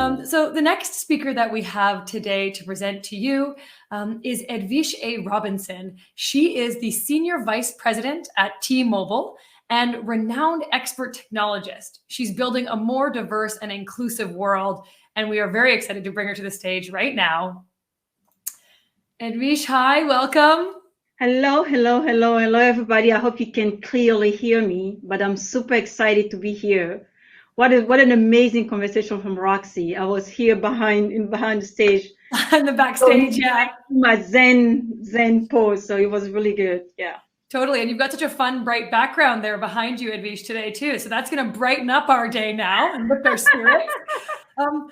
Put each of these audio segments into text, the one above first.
So the next speaker that we have today to present to you is Edwige A Robinson. She is the Senior Vice President at T-Mobile and renowned expert technologist. She's building a more diverse and inclusive world, and we are very excited to bring her to the stage right now. Edwige, hi, welcome. Hello, everybody. I hope you can clearly hear me, but I'm super excited to be here. What an amazing conversation from Roxy. I was here behind the stage. In the backstage, yeah. My Zen pose, so it was really good, yeah. Totally, and you've got such a fun, bright background there behind you, Edwige, today too. So that's going to brighten up our day now and lift our spirits.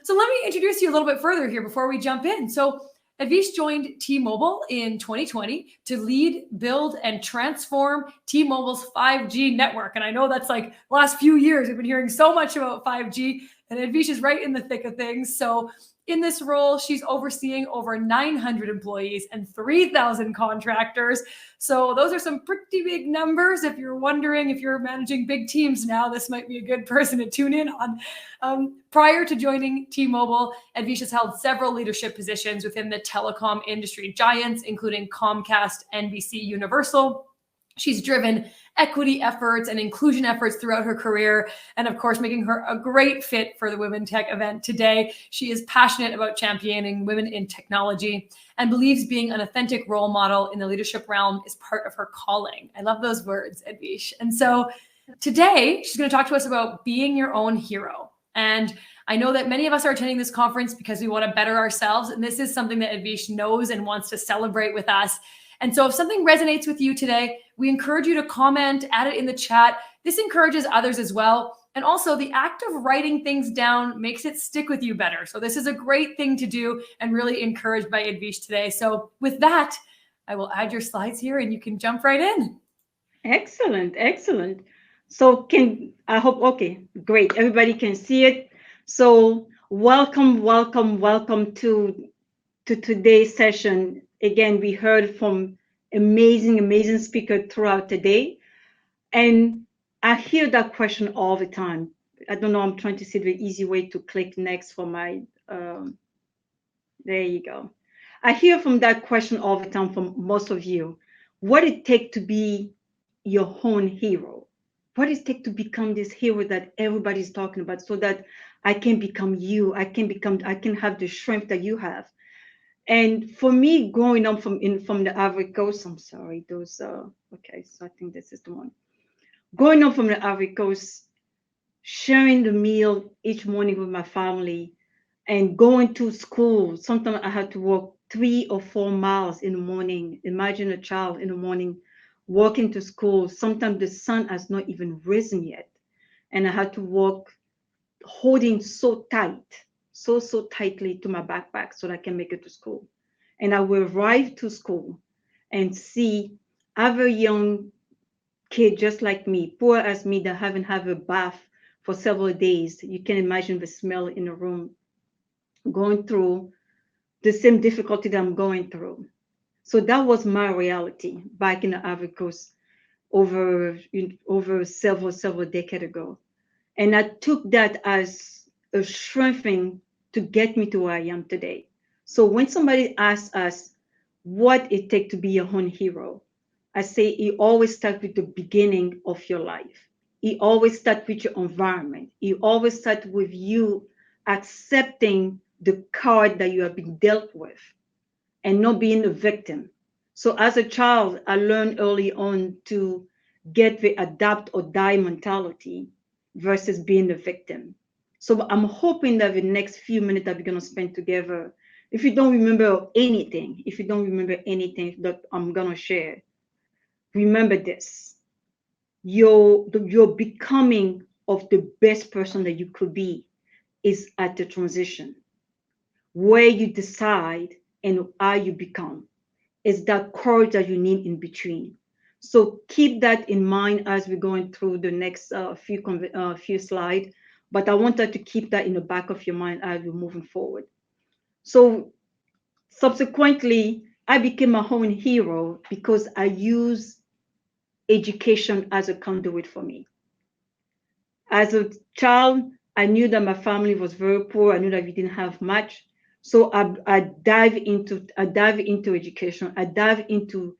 So let me introduce you a little bit further here before we jump in. So Edwige joined T-Mobile in 2020 to lead, build, and transform T-Mobile's 5G network. And I know that's like the last few years, we've been hearing so much about 5G, and Edwige is right in the thick of things. So in this role, she's overseeing over 900 employees and 3,000 contractors. So those are some pretty big numbers. If you're wondering if you're managing big teams now, this might be a good person to tune in on. Prior to joining T-Mobile, Edwige has held several leadership positions within the telecom industry giants, including Comcast, NBC, Universal. She's driven equity efforts and inclusion efforts throughout her career, and of course, making her a great fit for the Women Tech event today. She is passionate about championing women in technology and believes being an authentic role model in the leadership realm is part of her calling. I love those words, Edwige. And so today, she's going to talk to us about being your own hero. And I know that many of us are attending this conference because we want to better ourselves, and this is something that Edwige knows and wants to celebrate with us. And so if something resonates with you today, we encourage you to comment, add it in the chat. This encourages others as well. And also the act of writing things down makes it stick with you better. So this is a great thing to do and really encouraged by Edwige today. So with that, I will add your slides here and you can jump right in. Excellent. So okay, great. Everybody can see it. So welcome to today's session. Again, we heard from amazing speaker throughout the day. And I hear that question all the time. I don't know, I'm trying to see the easy way to click next for my, there you go. I hear from that question all the time from most of you. What it take to be your own hero? What it take to become this hero that everybody's talking about so that I can become you, I can have the strength that you have. And for me, growing up from the Ivory Coast, I'm sorry, those okay, so I think this is the one. Growing up from the Ivory Coast, sharing the meal each morning with my family, and going to school. Sometimes I had to walk 3 or 4 miles in the morning. Imagine a child in the morning walking to school. Sometimes the sun has not even risen yet, and I had to walk holding so tightly to my backpack so that I can make it to school. And I will arrive to school and see other young kid just like me, poor as me, that haven't had a bath for several days. You can imagine the smell in the room, going through the same difficulty that I'm going through. So that was my reality back in the Ivory Coast over several decades ago. And I took that as a strengthening to get me to where I am today. So when somebody asks us what it takes to be your own hero, I say it always starts with the beginning of your life. It always starts with your environment. It always starts with you accepting the card that you have been dealt with and not being a victim. So as a child, I learned early on to get the adapt or die mentality versus being a victim. So I'm hoping that the next few minutes that we're going to spend together, if you don't remember anything that I'm going to share, remember this. Your becoming of the best person that you could be is at the transition, where you decide and how you become. It's that courage that you need in between. So keep that in mind as we're going through the next few slides. But I want that to keep that in the back of your mind as we're moving forward. So subsequently, I became my own hero because I used education as a conduit for me. As a child, I knew that my family was very poor. I knew that we didn't have much. So I dive into education. I dive into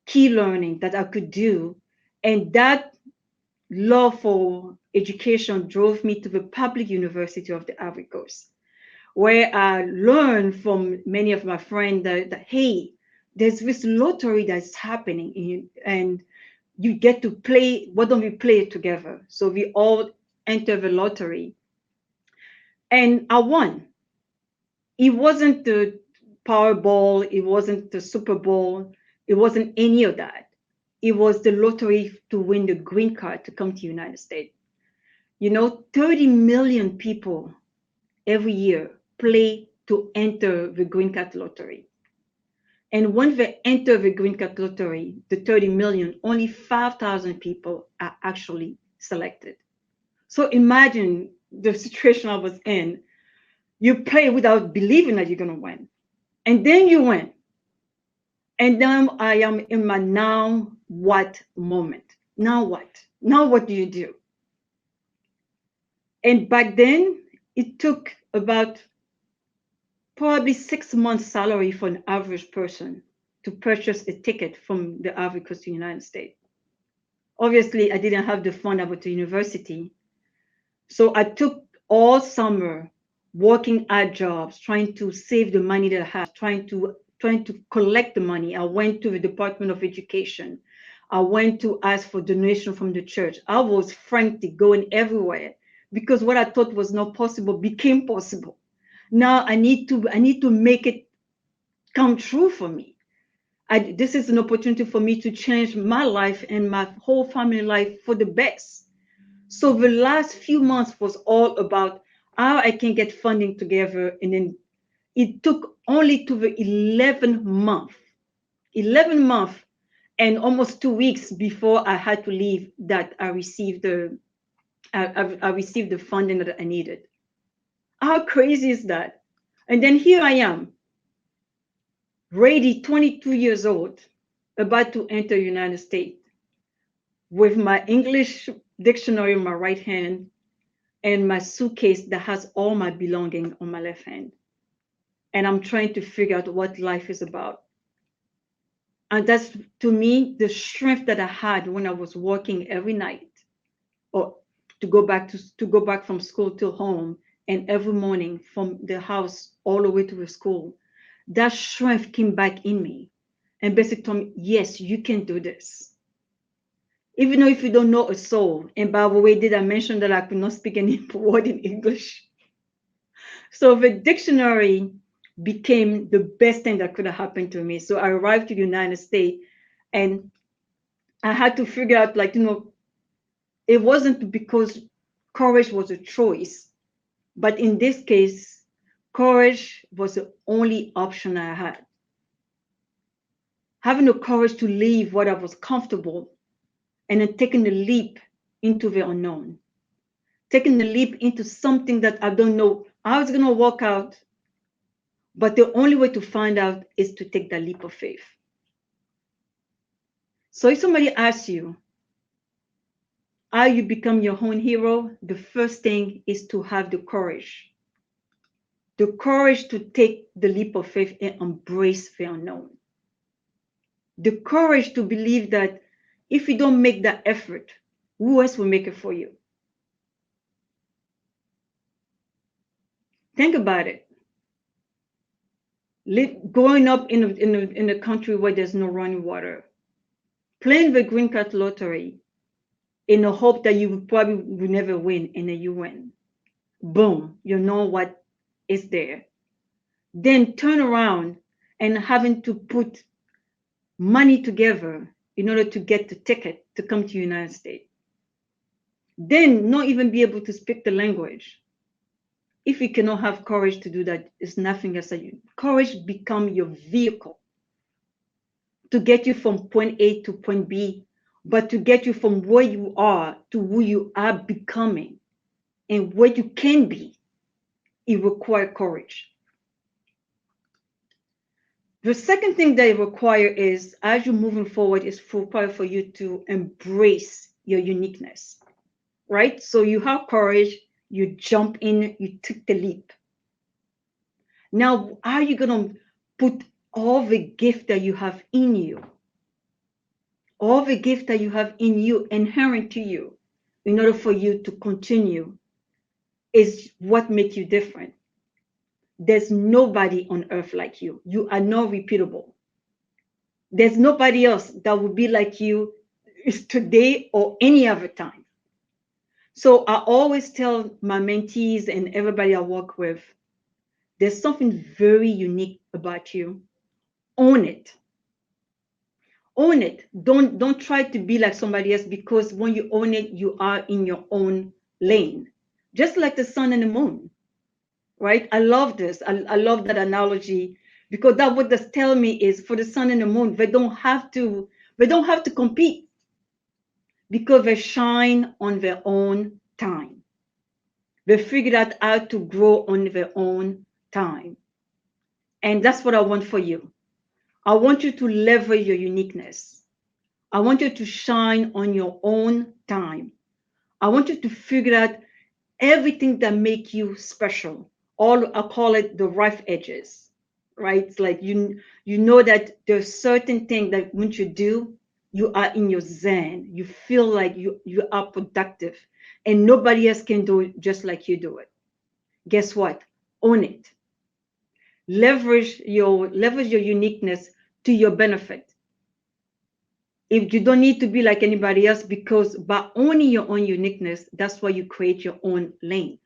key learning that I could do. And that love for education drove me to the public university of the Ivory Coast, where I learned from many of my friends that hey, there's this lottery that's happening and you get to play. Why don't we play it together? So we all enter the lottery, and I won. It wasn't the Powerball, it wasn't the Super Bowl, it wasn't any of that. It was the lottery to win the green card to come to the United States. 30 million people every year play to enter the green card lottery. And when they enter the green card lottery, the 30 million, only 5,000 people are actually selected. So imagine the situation I was in. You play without believing that you're going to win. And then you win. And now I am in my now what moment. Now what? Now what do you do? And back then, it took about probably 6 months' salary for an average person to purchase a ticket from the Ivory Coast to the United States. Obviously, I didn't have the fund. I went to university. So I took all summer working at jobs, trying to save the money that I had, trying to collect the money. I went to the Department of Education. I went to ask for donation from the church. I was frantic, going everywhere because what I thought was not possible became possible. Now I need to make it come true for me. This is an opportunity for me to change my life and my whole family life for the best. So the last few months was all about how I can get funding together. And then it took only to the 11th month and almost 2 weeks before I had to leave that I received the funding that I needed. How crazy is that? And then here I am, ready, 22 years old, about to enter the United States with my English dictionary in my right hand and my suitcase that has all my belongings on my left hand. And I'm trying to figure out what life is about. And that's, to me, the strength that I had when I was working every night or to go back from school to home and every morning from the house all the way to the school. That strength came back in me and basically told me, yes, you can do this. Even though if you don't know a soul, and by the way, did I mention that I could not speak any word in English? So the dictionary became the best thing that could have happened to me. So I arrived to the United States and I had to figure out, it wasn't because courage was a choice, but in this case, courage was the only option I had. Having the courage to leave what I was comfortable and then taking the leap into the unknown, taking the leap into something that I don't know how it's going to work out, but the only way to find out is to take that leap of faith. So if somebody asks you how you become your own hero, the first thing is to have the courage to take the leap of faith and embrace the unknown. The courage to believe that if you don't make that effort, who else will make it for you? Think about it. Growing up in a country where there's no running water, playing the green card lottery in the hope that you probably will never win, and then you win. Boom, you know what is there. Then turn around and having to put money together in order to get the ticket to come to the United States. Then not even be able to speak the language. If you cannot have courage to do that, it's nothing else that you. Courage become your vehicle to get you from point A to point B, but to get you from where you are to who you are becoming and where you can be. It requires courage. The second thing that it requires is, as you're moving forward, is for you to embrace your uniqueness, right? So you have courage, You jump in, you took the leap. Now, are you going to put all the gift that you have in you, all the gift that you have in you, inherent to you, in order for you to continue, is what makes you different. There's nobody on earth like you. You are not repeatable. There's nobody else that will be like you today or any other time. So I always tell my mentees and everybody I work with, there's something very unique about you. Own it. Own it. Don't try to be like somebody else, because when you own it, you are in your own lane. Just like the sun and the moon, right? I love this. I love that analogy, because that what does tell me is, for the sun and the moon, they don't have to compete, because they shine on their own time. They figured out how to grow on their own time. And that's what I want for you. I want you to leverage your uniqueness. I want you to shine on your own time. I want you to figure out everything that make you special. I call it the rough edges, right? It's like you know that there's certain thing that once you do, you are in your zen. You feel like you are productive, and nobody else can do it just like you do it. Guess what? Own it. Leverage your uniqueness to your benefit. If you don't need to be like anybody else, because by owning your own uniqueness, that's why you create your own lane.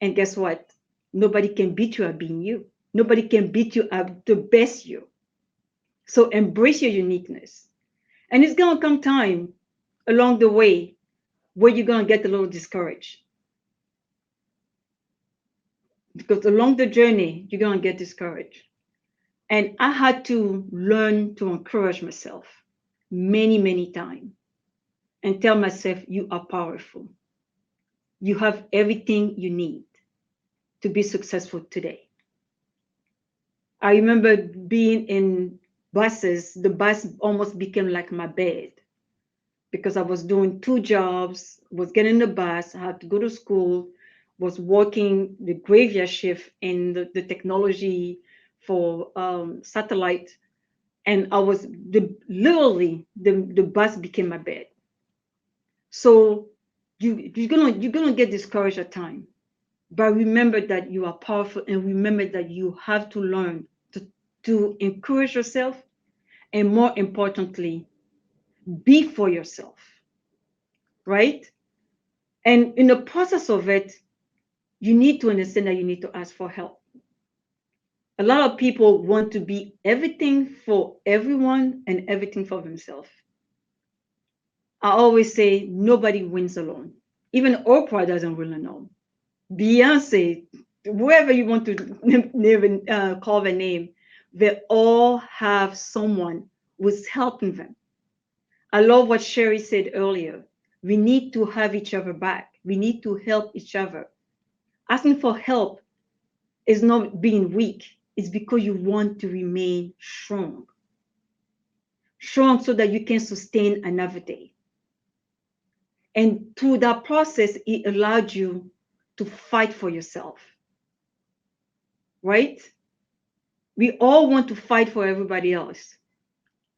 And guess what? Nobody can beat you at being you. Nobody can beat you at the best you. So embrace your uniqueness. And it's going to come time along the way where you're going to get a little discouraged. Because along the journey, you're going to get discouraged. And I had to learn to encourage myself many, many times and tell myself, you are powerful. You have everything you need to be successful today. I remember being in buses. The bus almost became like my bed, because I was doing 2 jobs, was getting the bus, I had to go to school, was working the graveyard shift in the technology for satellite. And I was literally the bus became my bed. So you're gonna get discouraged at times. But remember that you are powerful, and remember that you have to learn to encourage yourself, and more importantly, be for yourself, right? And in the process of it, you need to understand that you need to ask for help. A lot of people want to be everything for everyone and everything for themselves. I always say nobody wins alone. Even Oprah doesn't really know. Beyonce, whoever you want to call their name, they all have someone who's helping them. I love what Sherry said earlier. We need to have each other back. We need to help each other. Asking for help is not being weak. It's because you want to remain strong. Strong so that you can sustain another day. And through that process, it allowed you to fight for yourself, right? We all want to fight for everybody else.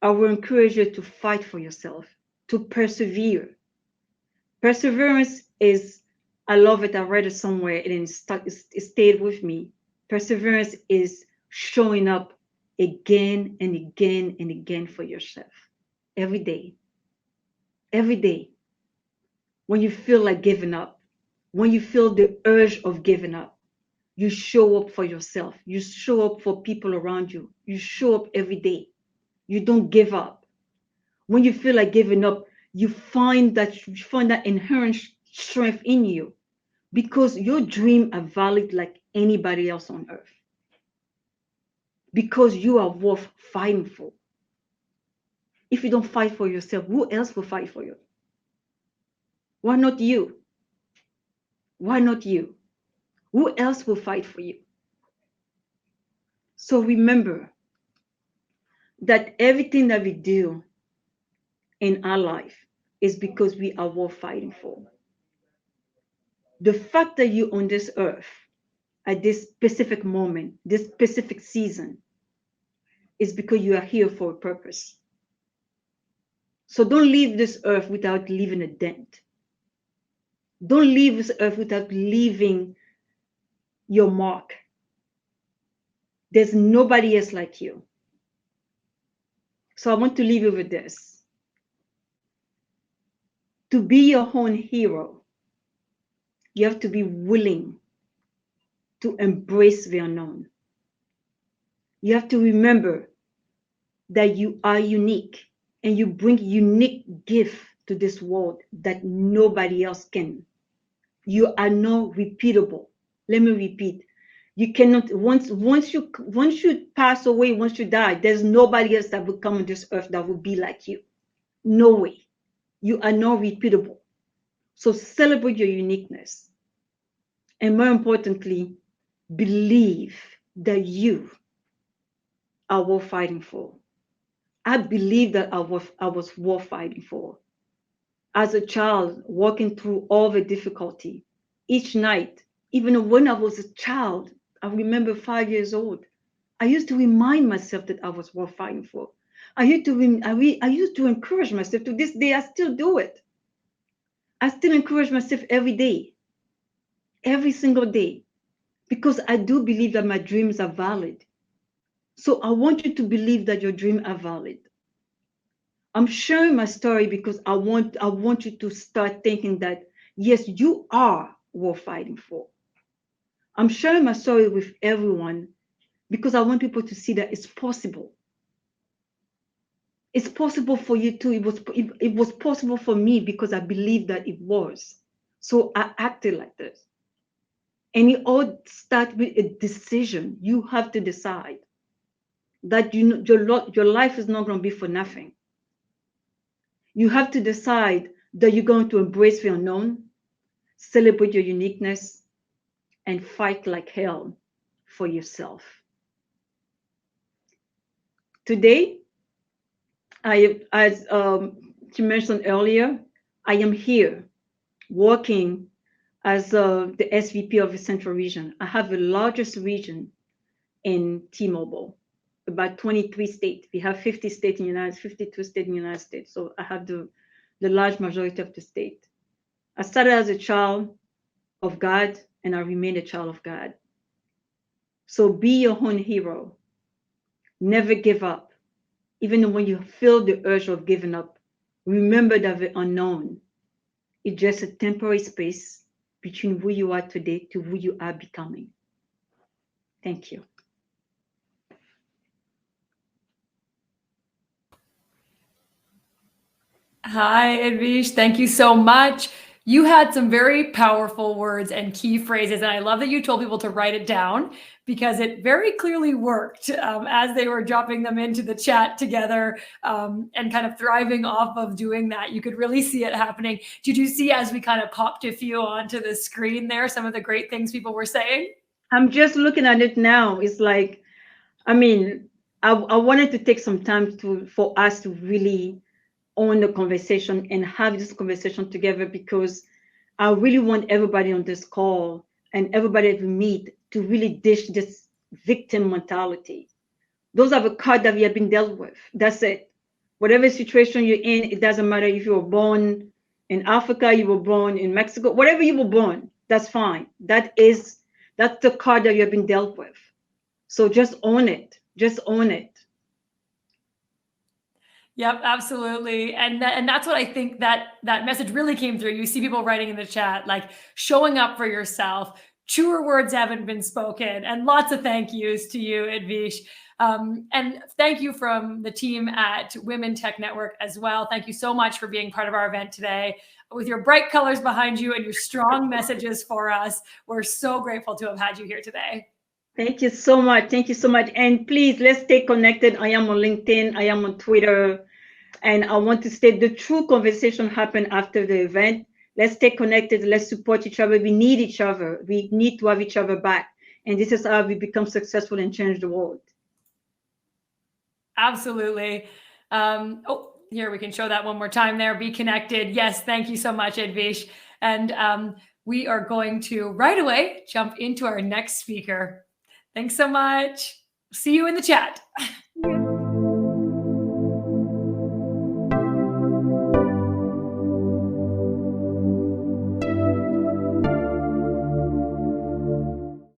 I will encourage you to fight for yourself, to persevere. Perseverance is, I love it, I read it somewhere and it stayed with me. Perseverance is showing up again and again and again for yourself, every day. Every day. When you feel like giving up, when you feel the urge of giving up, you show up for yourself. You show up for people around you. You show up every day. You don't give up. When you feel like giving up, you find that inherent strength in you, because your dreams are valid like anybody else on earth. Because you are worth fighting for. If you don't fight for yourself, who else will fight for you? Why not you? Why not you? Who else will fight for you? So remember that everything that we do in our life is because we are worth fighting for. The fact that you're on this earth at this specific moment, this specific season, is because you are here for a purpose. So don't leave this earth without leaving a dent. Don't leave this earth without leaving your mark. There's nobody else like you. So I want to leave you with this. To be your own hero, you have to be willing to embrace the unknown. You have to remember that you are unique and you bring unique gift to this world that nobody else can. You are not repeatable. Let me repeat. You cannot, once you pass away, once you die, there's nobody else that will come on this earth that will be like you. No way. You are not repeatable. So celebrate your uniqueness. And more importantly, believe that you are worth fighting for. I believe that I was worth fighting for. As a child, walking through all the difficulty, each night, even when I was a child, I remember 5 years old, I used to remind myself that I was worth fighting for. I used to encourage myself. To this day, I still do it. I still encourage myself every day, every single day, because I do believe that my dreams are valid. So I want you to believe that your dreams are valid. I'm sharing my story because I want you to start thinking that, yes, you are worth fighting for. I'm sharing my story with everyone because I want people to see that it's possible. It's possible for you too. It was possible for me because I believed that it was. So I acted like this. And it all starts with a decision. You have to decide that your life is not going to be for nothing. You have to decide that you're going to embrace the unknown, celebrate your uniqueness, and fight like hell for yourself. Today, as you mentioned earlier, I am here working as the SVP of the Central Region. I have the largest region in T-Mobile, about 23 states. We have 52 states in the United States. So I have the large majority of the state. I started as a child of God and I remain a child of God. So be your own hero. Never give up. Even when you feel the urge of giving up, remember that the unknown is just a temporary space between who you are today to who you are becoming. Thank you. Hi, Edwige. Thank you so much. You had some very powerful words and key phrases, and I love that you told people to write it down because it very clearly worked as they were dropping them into the chat together and kind of thriving off of doing that. You could really see it happening. Did you see as we kind of popped a few onto the screen there, some of the great things people were saying? I'm just looking at it now. It's like, I mean, I wanted to take some time for us to really own the conversation and have this conversation together because I really want everybody on this call and everybody that we meet to really dish this victim mentality. Those are the cards that we have been dealt with. That's it. Whatever situation you're in, it doesn't matter if you were born in Africa, you were born in Mexico, whatever you were born, that's fine. That's the card that you have been dealt with. So just own it. Just own it. Yep, absolutely. And that's what I think that message really came through. You see people writing in the chat, like showing up for yourself. Truer words haven't been spoken, and lots of thank yous to you, Edwige. And thank you from the team at Women Tech Network as well. Thank you so much for being part of our event today. With your bright colors behind you and your strong messages for us, we're so grateful to have had you here today. Thank you so much. Thank you so much. And please, let's stay connected. I am on LinkedIn. I am on Twitter. And I want to state the true conversation happened after the event. Let's stay connected. Let's support each other. We need each other. We need to have each other back. And this is how we become successful and change the world. Absolutely. Here we can show that one more time there. Be connected. Yes, thank you so much, Edwige. And we are going to right away jump into our next speaker. Thanks so much. See you in the chat.